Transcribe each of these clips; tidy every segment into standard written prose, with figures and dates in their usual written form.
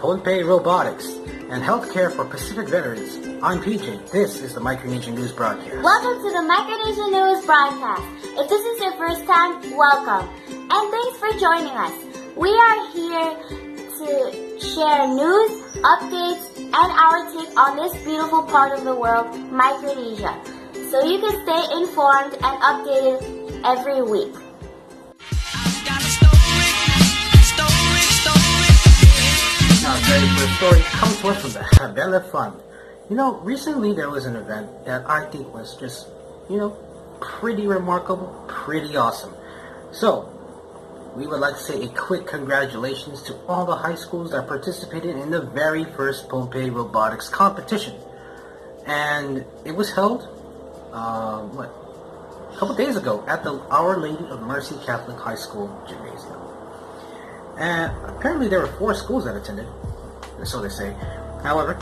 Pohnpei Robotics, and healthcare for Pacific veterans. I'm PJ. This is the Micronesian News Broadcast. Welcome to the Micronesian News Broadcast. If this is your first time, welcome. And thanks for joining us. We are here to share news, updates, and our take on this beautiful part of the world, Micronesia, so you can stay informed and updated every week. Our very first story comes to us from the Kaselehlie Fund. Recently there was an event that I think was just, pretty remarkable, pretty awesome. So, we would like to say a quick congratulations to all the high schools that participated in the very first Pohnpei Robotics competition. And it was held, a couple days ago at the Our Lady of Mercy Catholic High School Gymnasium. And apparently there were 4 schools that attended, so they say. However,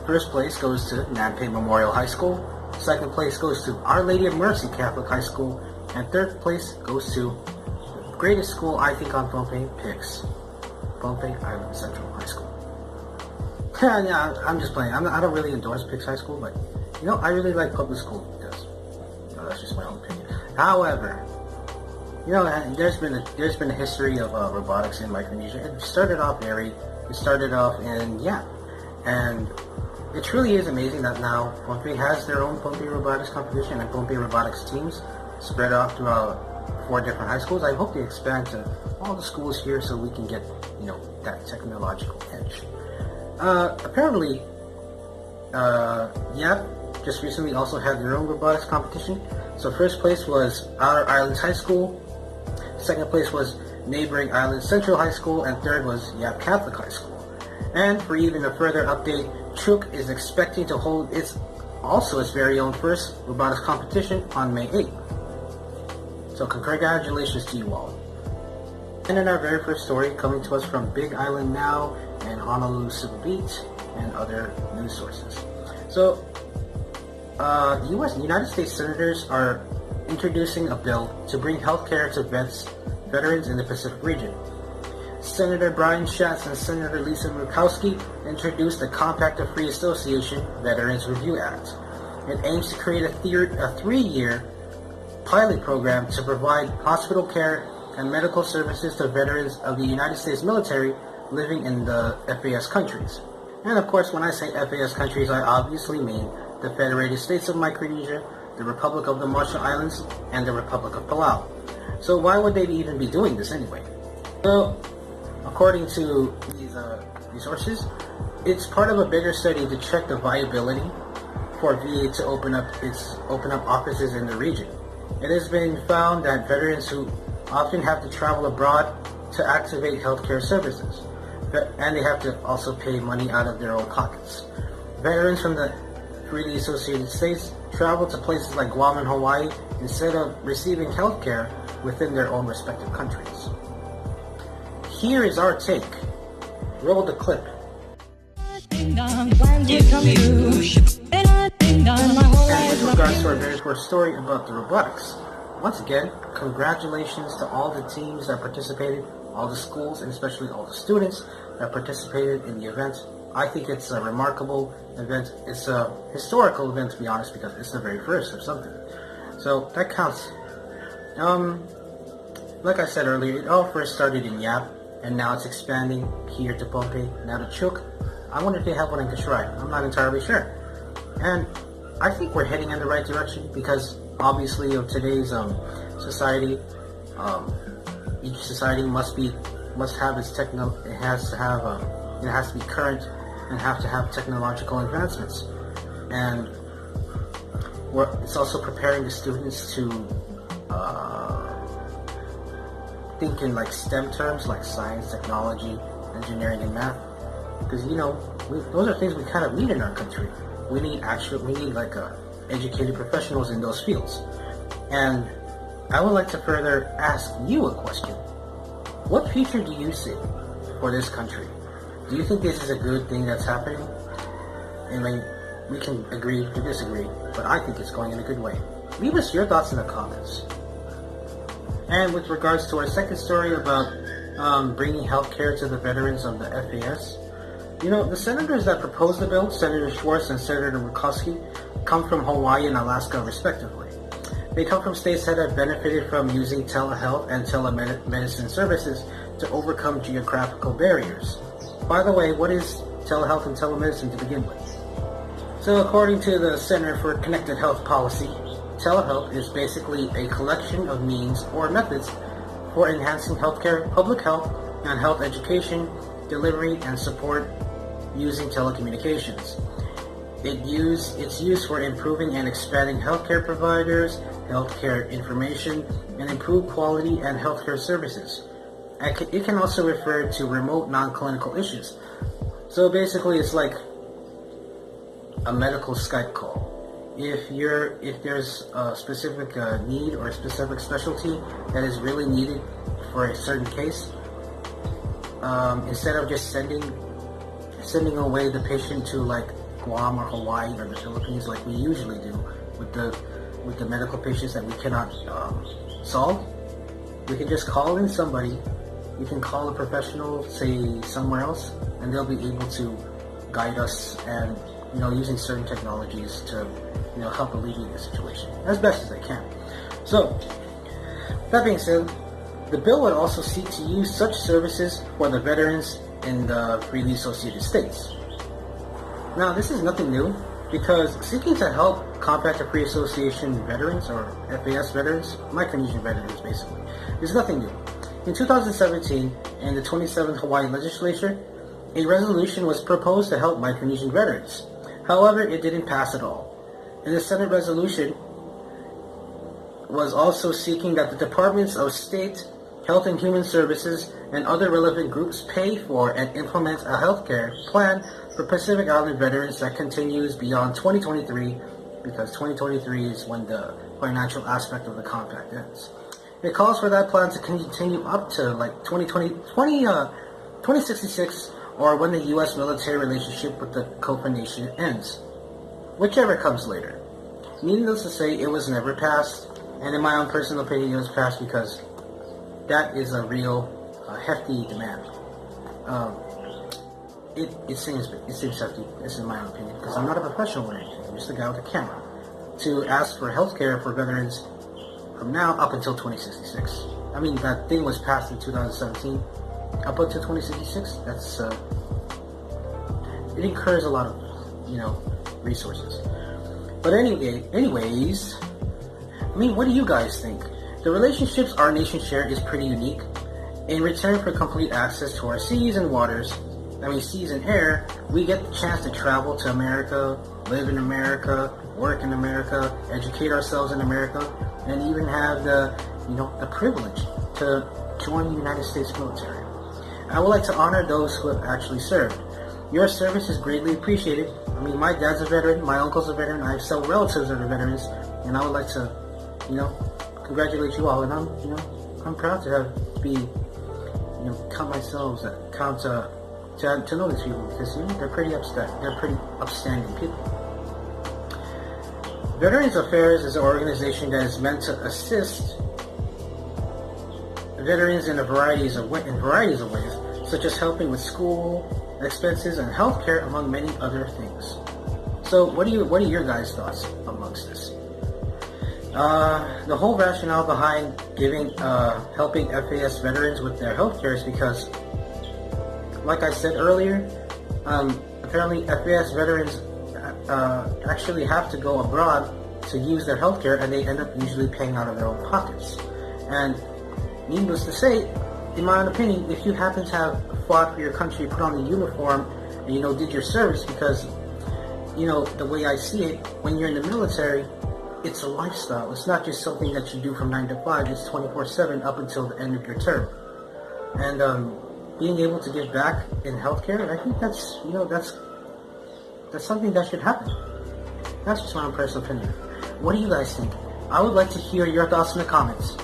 first place goes to Pohnpei Memorial High School, second place goes to Our Lady of Mercy Catholic High School, and third place goes to the greatest school I think on Pohnpei, Pohnpei Island Central High School. Yeah, I'm just playing. I don't really endorse PIX High School, but I really like public school because that's just my own opinion. However, there's been a history of robotics in Micronesia. It started off and it truly is amazing that now Pohnpei has their own Pohnpei Robotics competition and Pohnpei Robotics teams spread out throughout 4 different high schools. I hope they expand to all the schools here so we can get, that technological edge. Apparently, just recently also had their own robotics competition. So first place was Outer Islands High School, second place was neighboring Islands Central High School, and third was Yap Catholic High School. And for even a further update, Chuk is expecting to hold its very own first robotics competition on May 8th. So congratulations to you all. And in our very first story, coming to us from Big Island Now and Honolulu Civil Beat and other news sources. So, United States senators are introducing a bill to bring healthcare to veterans in the Pacific region. Senator Brian Schatz and Senator Lisa Murkowski introduced the Compact of Free Association Veterans Review Act. It aims to create a 3-year pilot program to provide hospital care and medical services to veterans of the United States military living in the FAS countries. And of course, when I say FAS countries, I obviously mean the Federated States of Micronesia, the Republic of the Marshall Islands, and the Republic of Palau. So why would they even be doing this anyway? So, according to these sources, it's part of a bigger study to check the viability for VA to open up offices in the region. It has been found that veterans who often have to travel abroad to activate healthcare services, and they have to also pay money out of their own pockets. Veterans from the freely associated states travel to places like Guam and Hawaii instead of receiving healthcare within their own respective countries. Here is our take. Roll the clip. And with regards to our very first story about the robotics, once again, congratulations to all the teams that participated, all the schools, and especially all the students that participated in the event. I think it's a remarkable event. It's a historical event, to be honest, because it's the very first of something. So that counts. Like I said earlier, it all first started in Yap, and now it's expanding here to Pohnpei, now to Chuk. I wonder if they have one in Kaselehlie. I'm not entirely sure. And I think we're heading in the right direction because obviously of today's society, each society must have its it has to be current and have to have technological advancements. And it's also preparing the students to think in like STEM terms like science, technology, engineering, and math. Because those are things we kind of need in our country. We need educated professionals in those fields. And I would like to further ask you a question. What future do you see for this country? Do you think this is a good thing that's happening? I mean, we can agree to disagree, but I think it's going in a good way. Leave us your thoughts in the comments. And with regards to our second story about bringing healthcare to the veterans of the FAS, The senators that proposed the bill, Senator Schwartz and Senator Murkowski, come from Hawaii and Alaska respectively. They come from states that have benefited from using telehealth and telemedicine services to overcome geographical barriers. By the way, what is telehealth and telemedicine to begin with? So according to the Center for Connected Health Policy, telehealth is basically a collection of means or methods for enhancing healthcare, public health, and health education, delivery, and support using telecommunications. It's used for improving and expanding healthcare providers, healthcare information, and improved quality and healthcare services. It can also refer to remote non-clinical issues. So basically it's like a medical Skype call. If there's a specific need or a specific specialty that is really needed for a certain case, instead of just sending away the patient to like Guam or Hawaii or the Philippines like we usually do with the medical patients that we cannot solve, we can just call in somebody. You can call a professional, say somewhere else, and they'll be able to guide us and using certain technologies to help alleviate the situation as best as they can. So that being said, the bill would also seek to use such services for the veterans in the freely associated states. Now, this is nothing new because seeking to help combat the Free Association veterans, or FAS veterans, Micronesian veterans basically, is nothing new. In 2017, in the 27th Hawaii legislature, a resolution was proposed to help Micronesian veterans. However, it didn't pass at all. And the Senate resolution was also seeking that the Departments of State, Health and Human Services, and other relevant groups pay for and implement a healthcare plan for Pacific Island veterans that continues beyond 2023, because 2023 is when the financial aspect of the compact ends. It calls for that plan to continue up to like 2066, or when the U.S. military relationship with the Pohnpei Nation ends, whichever comes later. Needless to say, it was never passed, and in my own personal opinion, it was passed because that is a real hefty demand. It seems hefty. This is my own opinion, because I'm not a professional or anything. I'm just a guy with a camera to ask for health care for veterans from now up until 2066. I mean, that thing was passed in 2017. Up until 2066, that's it incurs a lot of resources. But anyways, I mean, what do you guys think? The relationships our nation share is pretty unique. In return for complete access to our seas and waters, seas and air, we get the chance to travel to America, live in America, work in America, educate ourselves in America, and even have the privilege to join the United States military. I would like to honor those who have actually served. Your service is greatly appreciated. My dad's a veteran, my uncle's a veteran, I have several relatives that are veterans, and I would like to, congratulate you all. And I'm proud to count myself, to know these people, because they're pretty upstanding people. Veterans Affairs is an organization that is meant to assist veterans in varieties of ways, such as helping with school expenses and healthcare, among many other things. So, what are your guys' thoughts amongst this? The whole rationale behind helping FAS veterans with their healthcare is because, like I said earlier, apparently FAS veterans actually have to go abroad to use their healthcare, and they end up usually paying out of their own pockets. And needless to say, in my own opinion, if you happen to have fought for your country, put on the uniform, and did your service, because the way I see it, when you're in the military, it's a lifestyle. It's not just something that you do from 9 to 5. It's 24/7 up until the end of your term. And being able to give back in healthcare, I think that's something that should happen. That's just my own personal opinion. What do you guys think? I would like to hear your thoughts in the comments.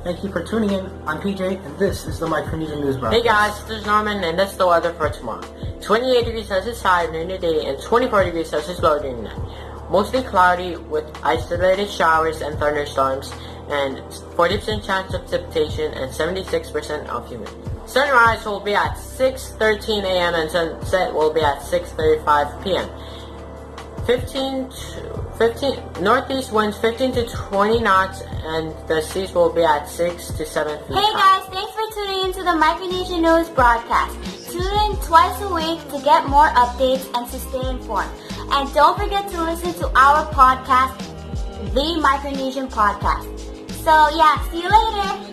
Thank you for tuning in. I'm PJ, and this is the Micronesian News Broadcast. Hey guys, this is Norman, and that's the weather for tomorrow. 28 degrees Celsius high during the day, and 24 degrees Celsius low during the night. Mostly cloudy with isolated showers and thunderstorms, and 40% chance of precipitation and 76% of humidity. Sunrise will be at 6:13 a.m. and sunset will be at 6:35 p.m. 15 northeast winds 15 to 20 knots, and the seas will be at 6 to 7 feet Hey high. guys, thanks for tuning into the Micronesia News broadcast. Tune in twice a week to get more updates and to stay informed. And don't forget to listen to our podcast, the Micronesian Podcast. So yeah, see you later.